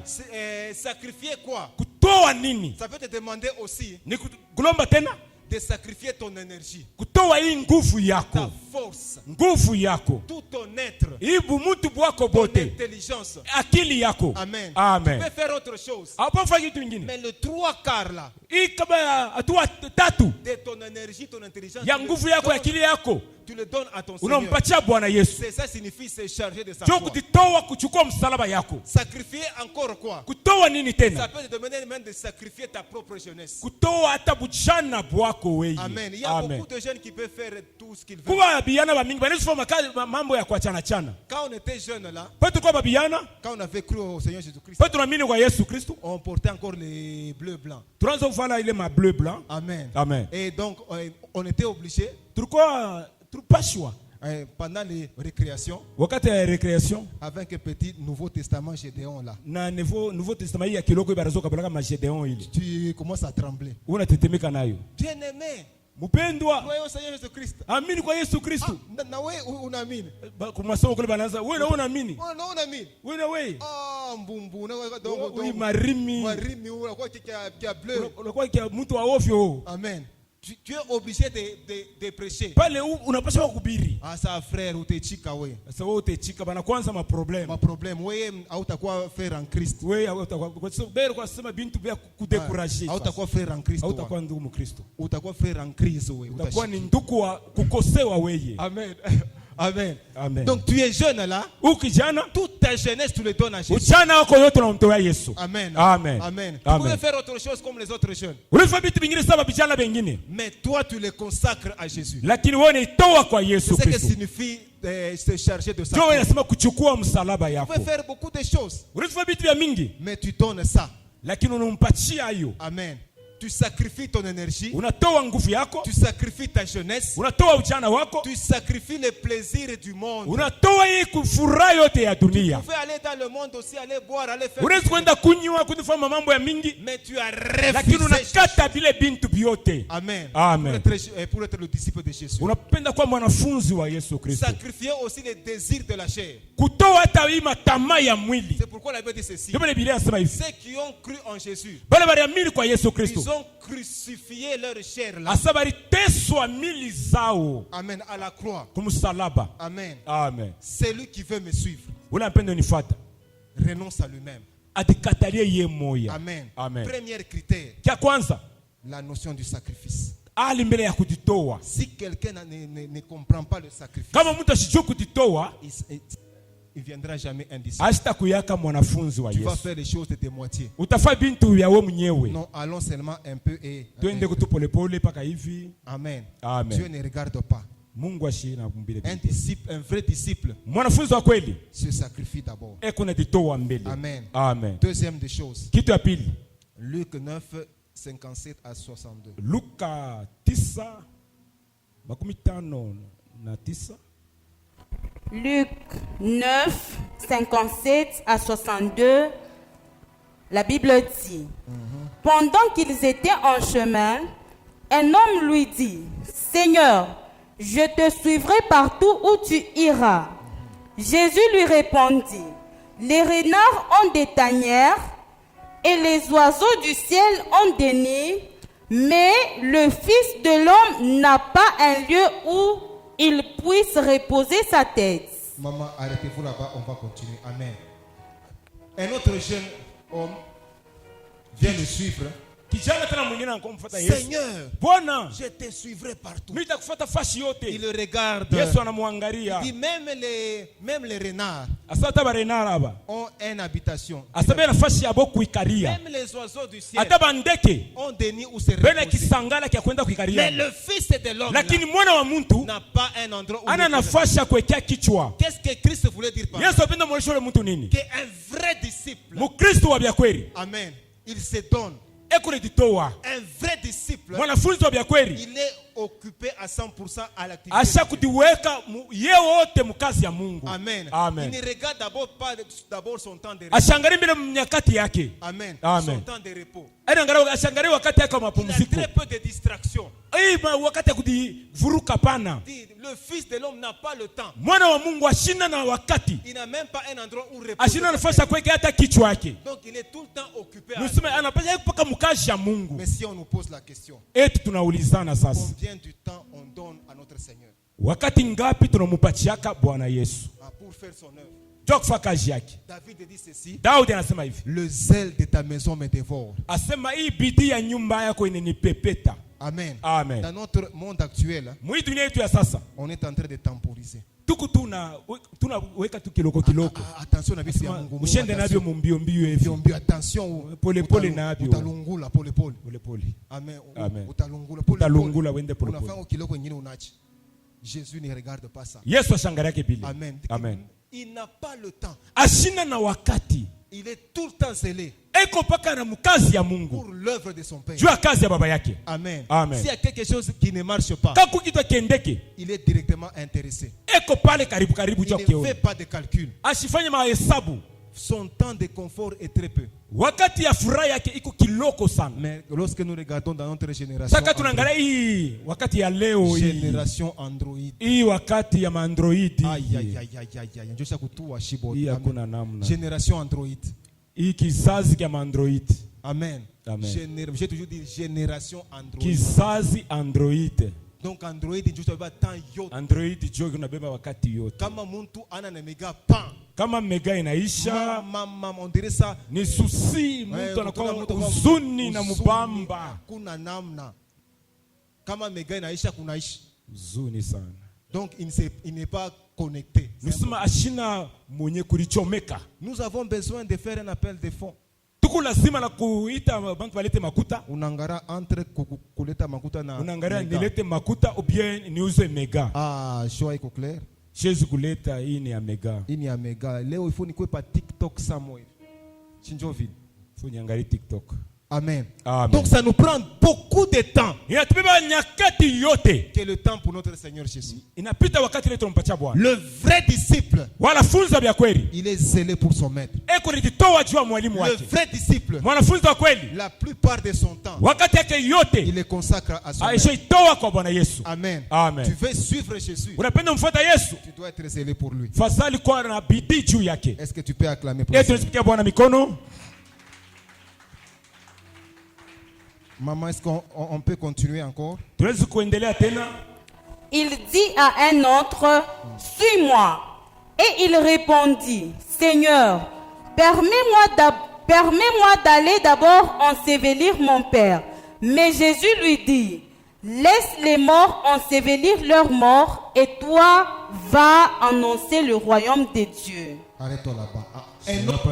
Sacrifier quoi? Kutoa nini? Ça peut te demander aussi Ni kulomba tena de sacrifier ton énergie, kutoa hii nguvu ta yako. force, Nguvu yako. tout ton être, Ibu mtu bwako ton bote. intelligence. Akili yako. Amen. Amen. Tu peux faire autre chose. Hapo fanya kitu kingine. Mais le 3/4 là, Hii kama hatua tatu de ton énergie, ton intelligence, ya nguvu yako, akili yako tu le donnes à ton Seigneur. unampatia Bwana Yesu. C'est ça signifie se charger de sa Jo croix. kujitoa kuchukua msalaba yako. Sacrifier encore quoi? Kutoa nini Ça tena? peut te demander même de sacrifier ta propre jeunesse. Kutoa hata bujana bwako wewe. Amen. Il y a Amen. beaucoup de jeunes qui peuvent faire tout ce qu'ils veulent. Kuba biyana ba mingi banasifanya kazi mambo ya kuachana chana. Quand on était jeune là, Kwetu kwa babiyana, quand on avait cru au Seigneur Jésus-Christ, kwetu tunaamini kwa Yesu Kristo. on portait encore les bleus blancs. Tunaanza kuvala ile ma bleu blanc. Amen. Amen. Et donc, on était obligé, Tulikuwa tupashwa pendant les récréations, wakati ya recreation avec un petit Nouveau Testament Gédéon là, na Nouveau Testament ya kiloko ibarazo kabla kama Gedeon ile. tu commences à trembler. Unatetemeka nayo. Bien-aimé, Mpendwa, croyez au Seigneur Jésus-Christ. amini kwa Yesu Kristo. Na wewe unaamini? Kwa masomo kule banaanza, wewe na unaamini? Oh, na unaamini? Wewe na wewe. Ah, mbumbu, na Wewe donc marimi. marimi unakuwa kia bleu. Unakuwa kia mtu wa ovyo. Amen. Tu es obligé de prêcher. Pale unapaswa kuhubiri. Ah, ça frère, utechika wewe. Sasa wewe utechika bana kwanza ma problem. Ma problème, wewe hautakuwa frère en Christ. Wewe hautakuwa kwa sababu bero kwa sema bintu vya kudekuraje. Hautakuwa frère en Christ. Hautakuwa ndugu Mkristo. Utakuwa frère en Christ wewe. Utakuwa ni ndugu wa kukosewa wewe. Amen. Amen. Amen. Donc tu es jeune là. Ukijana Toute ta jeunesse tu le donnes à Jésus. ujana wako yote unamtoa Yesu. Amen. Amen. Amen. Tu Amen. pouvais faire autre chose comme les autres jeunes. Ulifanya vitu vingine sawa vijana wengine. Mais toi tu le consacres à Jésus. Lakini wewe unaitoa kwa Yesu C'est ce que Kristo. signifie se charger de ça. Ndio inasema kuchukua msalaba Tu yako. peux faire beaucoup de choses. Ulifanya vitu vya mingi Mais tu donnes ça. lakini unampatia hiyo. Amen. Tu sacrifies ton énergie. Unatoa nguvu yako. Tu sacrifies ta jeunesse. Unatoa ujana wako. Tu sacrifies les plaisirs du monde. Unatoa hii kufuraha yote ya Tu dunia. pouvais aller dans le monde aussi, aller boire, aller faire. Unaweza kwenda kunywa kufanya mambo ya mingi. Mais tu as Lakini refusé. unakata vile bintu vyote. Amen. Amen. Pour être le disciple de Jésus. Unapenda kuwa mwanafunzi wa Yesu Kristo. Sacrifier aussi les désirs de la chair. Kutoa hata hii matamaa ya mwili. C'est pourquoi la Bible dit ceci. Ndio Biblia inasema hivi. Ceux qui ont cru en Jésus, Bale baliamini kwa Yesu Kristo. ils ont crucifié leur chair là. Asa baliteswa mili zao Amen. À la croix. kumsalaba. Amen. Amen. Celui qui veut me suivre Ule mpendo nifuata. renonce à lui-même. Atikatalie ye moya. Amen. Amen. Premier critère, Kia kwanza, la notion du sacrifice. ali mbele ya kujitoa. Si quelqu'un ne comprend pas le sacrifice, Kama mtu asijue kujitoa, il viendra jamais un disciple. hasta kuyaka mwanafunzi wa Tu vas Yesu. faire les choses de moitié. Utafanya bintu vya wewe mwenyewe. Non, allons seulement un peu et Twende kutu polepole paka hivi. Amen. Amen. Dieu ne regarde pas. Mungu ashina kumbile. Un disciple, un vrai disciple, Mwanafunzi wa kweli se sacrifie d'abord. eko najitoa mbele. Amen. Amen. Deuxième des choses, Kitu ya pili, Luc 9, 57 à 62. Luka 9:59. Luc 9, 57 à 62, la Bible dit, pendant qu'ils étaient en chemin, un homme lui dit, Seigneur, je te suivrai partout où tu iras. Jésus lui répondit, les renards ont des tanières et les oiseaux du ciel ont des nids, mais le Fils de l'homme n'a pas un lieu où il puisse reposer sa tête. Maman, arrêtez-vous là-bas, on va continuer. Amen. Un autre jeune homme vient le suivre. Kijana tena mwingine anakomfuata Yesu. Seigneur, Bwana, je te suivrai partout. mimi nitakufuata fashi yote. Il le regarde. Yesu anamwangalia. Il dit même les renards Asata barenara aba. ont une habitation. Asabe nafasi yabo kuikaria. Même les oiseaux du ciel Hata bandeke ont des nids où se bena reposer. kisangala kia kwenda kuikaria. Mais le Fils de l'homme là, Lakini mwana wa mtu n'a pas un endroit où ana il peut se nafasi ya kuwekea kichwa. Qu'est-ce que Christ voulait dire par là? Yesu apenda mwonyesha yule mtu nini? Qu'un vrai disciple, Mkristo wa bya kweli amen, il se donne ekuretitoa Un vrai disciple, mwanafunzi wa byakweli il est occupé à 100% à l'activité. asha kudiweka ye wote mukazi ya Mungu. Amen. Amen. Il ne regarde d'abord son temps de repos. Ashangari mbele mnyakati yake. Amen. Amen. Son temps de repos. Ashangari wakati yake wa Il a mapumziko. très peu de distractions. Wakati ya kudivuruka pana. Le fils de l'homme n'a pas le temps. Mwana wa Mungu ashina na wakati. Il n'a même pas un endroit où reposer. Ashina nafasi ya kuweka hata kichwa yake. Donc il est tout le temps occupé. Nusema anapaswa kupaka mukazi ya Mungu. Mais si on nous pose la question, Eti tunaulizana sasa. combien du temps on donne à notre Seigneur Wakati ngapi tunamupachiaka Bwana Yesu? pour faire son œuvre? Jua kufanya kazi yake. David dit ceci: Daudi anasema hivi. le zèle de ta maison me dévore. Asema hii bidii ya nyumba yako inanipepeta. Amen. Amen. Dans notre monde actuel, Mwi dunia yetu ya sasa. on est en train de temporiser. Tuku tunaweka tu kiloko kiloko. Attention na vitu ya Mungu. Ushende navyo mumbio mbio hivi. Mbio, attention. Pole pole navyo. Utalungula pole pole. Pole pole. Amen. Amen. Utalungula pole pole. Utalungula wende pole pole. Unafanya kiloko nyingine unachi. Jésus ne regarde pas ça. Yesu ashangara yake bili. Amen. Amen. Il n'a pas le temps. Ashina na wakati. Il est tout le temps zélé Eko paka na mukazi ya Mungu. pour l'œuvre de son Père. Jua kazi ya baba yake. Amen. Amen. S'il y a quelque chose qui ne marche pas, Kaku kitu kiendeke. il est directement intéressé. Eko pale karibu karibu Il jua ne kioni. fait pas de calcul. Ashifanye mahesabu. Son temps de confort est très peu. Wakati ya furaha yake iko kiloko sana. Mais lorsque nous regardons dans notre génération, Saka tunaangalia hii wakati ya leo hii. génération Android. Hii wakati ya maandroidi. Aïe aïe aïe aïe aïe aïe. Njosha kutua shibo. Hii Amen. hakuna namna. Génération Android. Hii kizazi kya maandroidi. Amen. Amen. J'ai toujours dit génération Android. Kizazi android. Donc Android njosha ba temps yote. Android jo unabeba wakati yote. Kama muntu ana na mega pan. Kama mega inaisha Mama on dirait ça. ni susi mtu anakuwa huzuni na mubamba. Kuna namna. Kama mega inaisha kunaishi. Huzuni sana. Donc il n'est pas connecté. Nusema ashina mwenye kulichomeka. Nous avons besoin de faire un appel de fonds. Tuku lazima na kuita bantu walete makuta. Unangara entre kuleta makuta na Unangara nilete makuta ou bien niuze mega. Ah, choix iko clair. Jésus kuleta hii ni ya mega. Hii ni ya mega. Leo il faut nikwe pa TikTok somewhere. Chinjoville. Faut niangalie TikTok. Amen. Amen. Donc ça nous prend beaucoup de temps. Inatubeba nyakati yote. Que le temps pour notre Seigneur Jésus. Inapita wakati ile tunampatia Bwana. Le vrai disciple, Wanafunzi wa kweli. il est zélé pour son maître. Eko nititoa juu ya mwalimu Le wake. vrai disciple, Mwanafunzi wa kweli. la plupart de son temps, Wakati yake yote il le consacre à son maître. aishaitoa kwa Bwana Yesu. Amen. Amen. Tu veux suivre Jésus, Unapenda mfuata Yesu? tu dois être zélé pour lui. Fadhali kuwa na bidii juu yake. Est-ce que tu peux acclamer pour Yesu lui? tunasikia Bwana mikono. Maman, est-ce qu'on peut continuer encore? Tuwezi kuendelea tena. Il dit à un autre, suis-moi. Et il répondit, Seigneur, permets-moi d'aller d'abord ensevelir mon père. Mais Jésus lui dit, laisse les morts ensevelir leurs morts et toi, va annoncer le royaume de Dieu. Arrête-toi là-bas. Un autre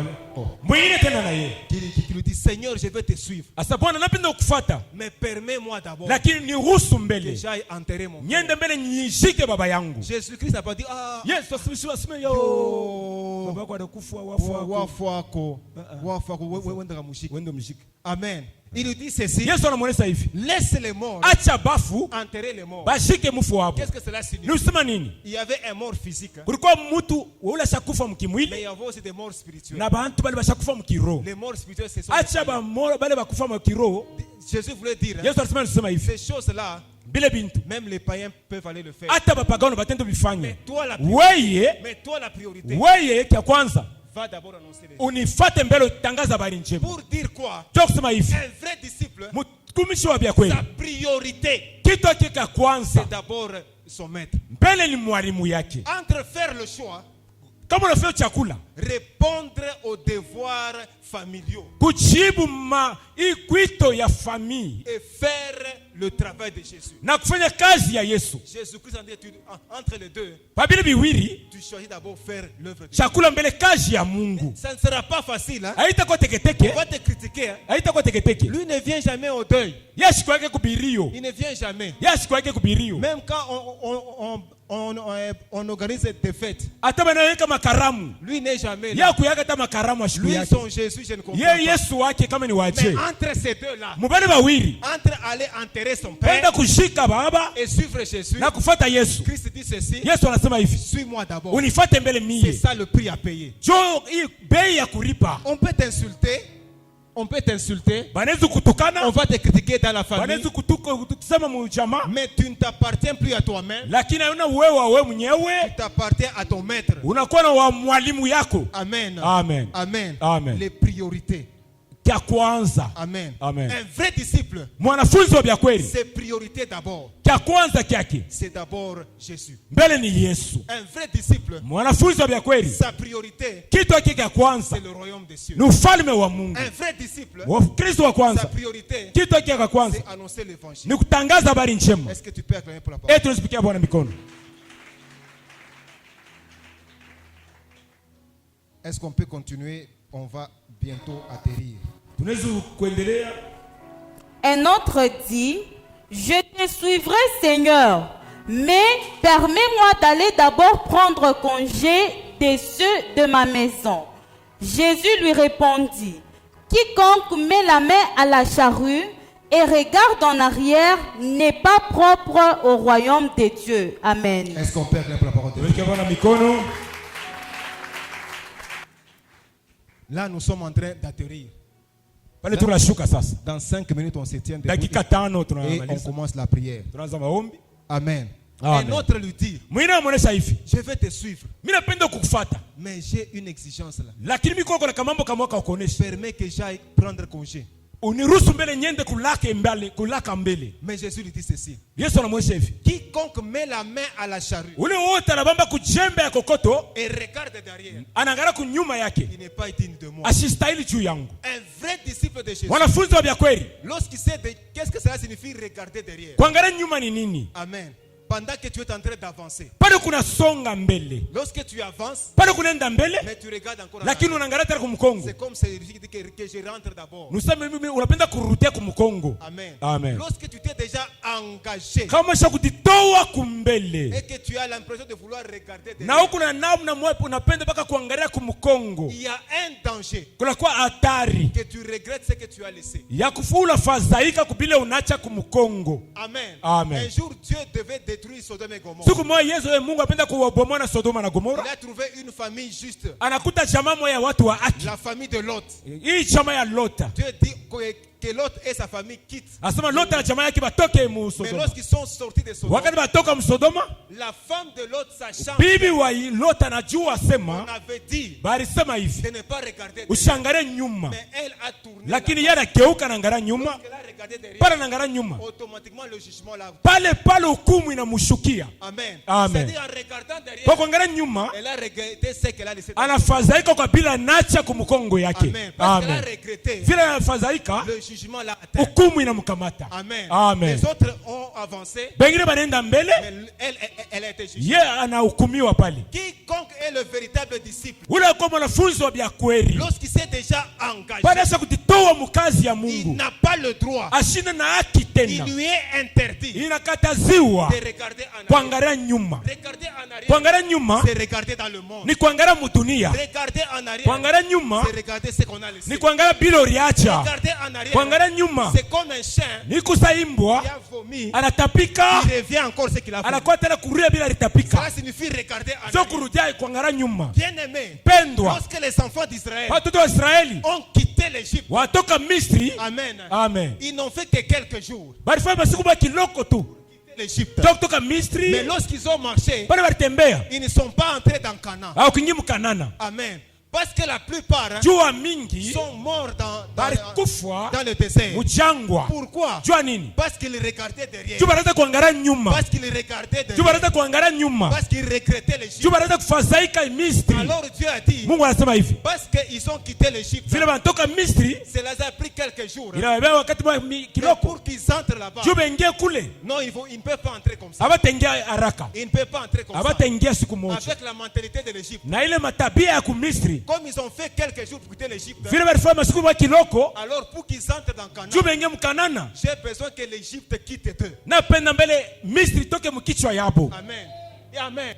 Mwingine tena na yeye. qui lui dit, Seigneur, je vais te suivre. Asa Bwana napenda kufuata. Mais permets-moi d'abord Lakini niruhusu que mbele. j'aille enterrer mon père. Niende mbele nishike baba yangu. Jésus-Christ n'a pas dit, ah, Yesu asime yo. yo, Baba yako anakufa wafu wako. wafako, wende kamushike. Wende mshike. Amen. Il lui dit ceci, Yesu anamuonesha hivi. laisse les morts Acha bafu enterrer les morts. bashike mufu wabo. Qu'est-ce que cela signifie? Ni usema nini? Il y avait un mort physique, hein, Kulikuwa mtu ule shakufa mais il mkimwili y avait aussi des morts spirituels. na bantu bale bashakufa mkiroho. Les morts spirituels, ce sont Acha ba moro bale bakufa mkiroho. Jésus voulait dire, hein, Yesu alisema hivi. ces choses-là, Bile bintu. même les païens peuvent aller le faire. Hata bapagano batendo bifanya. Mais toi la priorité, Weye kia kwanza va d'abord annoncer les unifate mbele utangaza habari njema. Pour dire quoi? Ndio kusema hivi. Un vrai disciple, Mtumishi wa bia kweli. sa priorité, Kitu hakika kwanza c'est d'abord son maître. mbele ni mwalimu yake. Entre faire le choix, Kama unafanya chakula, répondre aux devoirs familiaux kujibu ikwito ya famille et faire le travail de Jésus. na kufanya kazi ya Yesu. Jésus-Christ a dit, entre les deux, Babili biwili, tu choisis d'abord faire l'œuvre de Dieu. chakula mbele kazi ya Mungu. Ça ne sera pas facile, hein? Haitakuwa On teketeke, va te critiquer, hein? haitakuwa teketeke. Lui ne vient jamais au deuil. Yashiko yake kubirio. Il ne vient jamais. Yashiko yake kubirio. Même quand on organise des fêtes. hata banaweka makaramu Lui n'est jamais là. ya kuyaka hata makaramu wa siku Lui, yake son Jésus, je ne comprends ye pas. Yesu wake kama ni Mais waje entre ces deux-là, mubale bawili entre aller enterrer son père kwenda kushika baba et suivre Jésus, na kufuata Yesu. Christ dit ceci, Yesu anasema hivi, suis-moi d'abord. unifuate mbele C'est mie, ça le prix à payer. jo hii bei ya kulipa. On peut t'insulter, Banaweza kutukana, on va te critiquer dans la famille, banaweza kutusema mu jamaa, mais tu ne t'appartiens plus à toi-même, lakini hauna wewe wewe tu mwenyewe, t'appartiens à ton maître. unakuwa na wa mwalimu yako. Amen. Amen. Amen. Amen. Les priorités. Kya kwanza, Amen. Amen. Un vrai disciple, mwanafunzi wa vya kweli, ses priorités d'abord, kya kwanza kyake c'est d'abord Jésus. mbele ni Yesu. Un vrai disciple, Mwanafunzi wa vya kweli, sa priorité, kitu yake kya kwanza c'est le royaume des cieux. ni ufalme wa Mungu. Un vrai disciple, Wakristo wa sa kwanza, priorité, kitu yake kya kwanza c'est annoncer l'évangile. ni kutangaza habari njema. Est-ce que tu peux acclamer pour la parole? Tunasipikia Bwana mikono. Est-ce qu'on peut continuer? On va bientôt atterrir. Tunaweza kuendelea. Un autre dit, je te suivrai Seigneur, mais permets-moi d'aller d'abord prendre congé de ceux de ma maison. Jésus lui répondit, quiconque met la main à la charrue et regarde en arrière n'est pas propre au royaume de Dieu. Amen. Est-ce qu'on peut acclamer pour la parole de Dieu? Tuweke Bwana mikono. Là, nous sommes en train d'atterrir. Pale tunashuka sasa. Dans 5 minutes, on se tient debout Dakika tano et on tunamaliza. commence la prière. Tunaanza maombi. Amen. Amen. Un autre lui dit, Mwingine anamuonesha hivi, je vais te suivre, mimi napenda kukufuata, mais j'ai une exigence là. lakini mimi kuna kamambo kama kakuonesha. Permets que j'aille prendre congé. Uniruhusu mbele nyende kulaka mbele. Mais Jésus lui dit ceci, Yesu anamuonesha hivi, quiconque met la main à la charrue ule wote anabamba kujembe ya kokoto, et regarde derrière, anaangalia kunyuma yake, il n'est pas digne de moi. asistahili juu yangu. Un vrai disciple de Jésus, Mwanafunzi wa vya kweli, lorsqu'il sait qu'est-ce que cela signifie regarder derrière. kuangalia nyuma ni nini? Amen. Pendant que tu es en train d'avancer, Pale kuna songa mbele, lorsque tu avances, pale kunaenda mbele, mais tu regardes encore en lakini arrière, unaangalia tena kumkongo. c'est comme si Jésus dit que je rentre d'abord. Nuseme mimi unapenda kurudia kumkongo. Amen. Amen. Lorsque tu t'es déjà engagé Kama sha kujitoa kumbele, et que tu as l'impression de vouloir regarder na derrière, huku na namna mwapo unapenda mpaka kuangalia kumkongo, il y a un danger kunakuwa hatari que tu regrettes ce que tu as laissé. ya kufula fadhaika kubile unacha kumkongo. Amen. Amen. Un jour, Dieu devait détruire Sodome et Gomorrhe. Siku moja Yesu Mungu apenda kuwabomoa na Sodoma na Gomora, Il a trouvé une famille juste, anakuta jamaa moja ya watu wa haki, la famille de Lot. hii jamaa ya Lota. Dieu dit que Lot et sa famille quittent. Asema Lota na jamaa yake batoke mu Mais Sodoma. lorsqu'ils sont sortis de Sodome, Wakati batoka mu Sodoma, la femme de Lot, sachant bibi wa Lota anajua qu'on sema, avait dit balisema hivi, de ne pas regarder derrière, usiangalie nyuma, mais elle a tourné. lakini yeye anageuka na angalia nyuma, Lorsqu'elle a regardé derrière, pale anaangalia nyuma, automatiquement le jugement l'a. pale hukumu inamshukia. Amen. Amen. C'est-à-dire en regardant derrière, Kwa kuangalia nyuma, elle a regretté ce qu'elle a laissé. anafadhaika kwa bila nacha kumkongo yake. Amen. Parce qu'elle a Amen. regretté, Vile anafadhaika, le jugement l'a atteint. hukumu inamkamata. Amen. Amen. Les autres ont avancé, Bengine banaenda mbele, mais elle a été jugée. ye anahukumiwa pale. Quiconque est le véritable disciple, Ule kwa mwanafunzi wa vya kweli, lorsqu'il s'est déjà engagé, baada ya kujitoa mkazi ya il Mungu, n'a pas le droit, ashina na haki il tena, lui est interdit inakataziwa de regarder en arrière. kuangalia nyuma. Regarder en arrière, Kuangalia nyuma c'est regarder dans le monde. ni kuangalia mudunia, Regarder en arrière, kuangalia nyuma c'est regarder ce qu'on a laissé. ni kuangalia bila uliacha, Regarder en arrière, kuangalia nyuma c'est comme un chien ni kusaimbwa, qui a vomi, anatapika, il revient encore ce qu'il a vomi. anakuwa tena kurudia bila litapika, Cela signifie regarder en sio arrière. kurudia kuangalia nyuma. Bien aimé, Pendwa, lorsque les enfants d'Israël watoto wa Israeli ont quitté l'Égypte, watoka Misri, amen, amen, ils n'ont fait que quelques jours. balifanya masiku ba kiloko tu L'Égypte. kutoka Mais Misri, lorsqu'ils ont marché, pale walitembea ils ne sont pas entrés dans Canaan. au kinyi mkanana, Amen. Parce que la plupart jua mingi sont morts balikufa dans le désert. mujangwa. Pourquoi? Jua nini? Parce qu'ils regardaient derrière. Jua banaweza kuangalia nyuma, Parce qu'ils regardaient jua derrière. banaweza kuangalia nyuma, Parce qu'ils regrettaient l'Égypte. jua banaweza kufadhaika Misri. Alors Dieu a dit, Mungu anasema hivi, parce qu'ils ont quitté l'Égypte, vile banatoka Misri, cela a pris quelques jours. inawabeba wakati mwa Mais kiloko, pour qu'ils entrent là-bas, jua bengie kule, non, ils ne peuvent pas entrer comme ça. abataingia haraka, Ils ne peuvent pas entrer comme ça. abataingia siku moja. Avec la mentalité de l'Égypte. Na ile matabia ya kumisri, Comme ils ont fait quelques jours pour quitter l'Égypte, vile balifanya masiku mwa kiloko, alors pour qu'ils entrent dans Canaan, jua bengie mkanana, j'ai besoin que l'Égypte quitte d'eux. napenda mbele Misri toke mkichwa yabo. Amen. Et amen.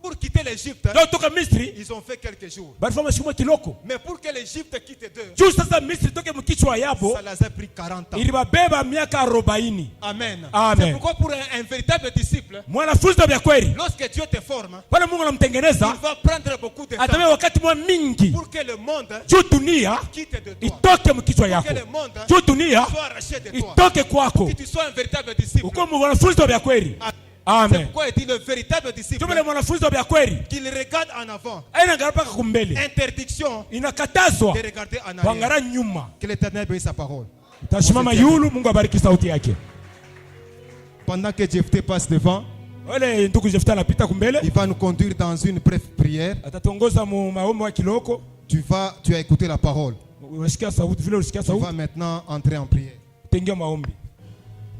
Pour quitter l'Égypte, ndio toka Misri ils ont fait quelques jours. balifanya siku kiloko Mais pour que l'Égypte quitte d'eux, juu sasa Misri toke mkichwa yabo ça les a pris 40 ans. ilibabeba miaka 40. Amen. Amen. C'est pourquoi pour un véritable disciple, Mwanafunzi wa kweli lorsque Dieu te forme, pale Mungu anamtengeneza il va prendre beaucoup de atamea temps wakati mwa mingi pour que le monde juu dunia quitte de toi. itoke mkichwa Pour yako, que le monde juu dunia soit arraché de toi. itoke kwako, Que tu sois un véritable disciple. uko mwanafunzi wa kweli. C'est Amen. pourquoi il dit le véritable disciple Tumele mwanafunzi wa kweli qu'il regarde en avant. aina garapaka kumbele, Interdiction inakatazwa de regarder en arrière. kuangalia nyuma. Que l'Éternel bénisse sa parole. Utasimama yulu, Mungu abariki sauti yake. Pendant que Jephthé passe devant, Wale ndugu Jefta anapita kumbele, il va nous conduire dans une brève prière. atatongoza mu maombi wa kiloko. Tu as écouté la parole. Unasikia sauti vile, unasikia Tu vas sauti, maintenant entrer en prière. tengia maombi.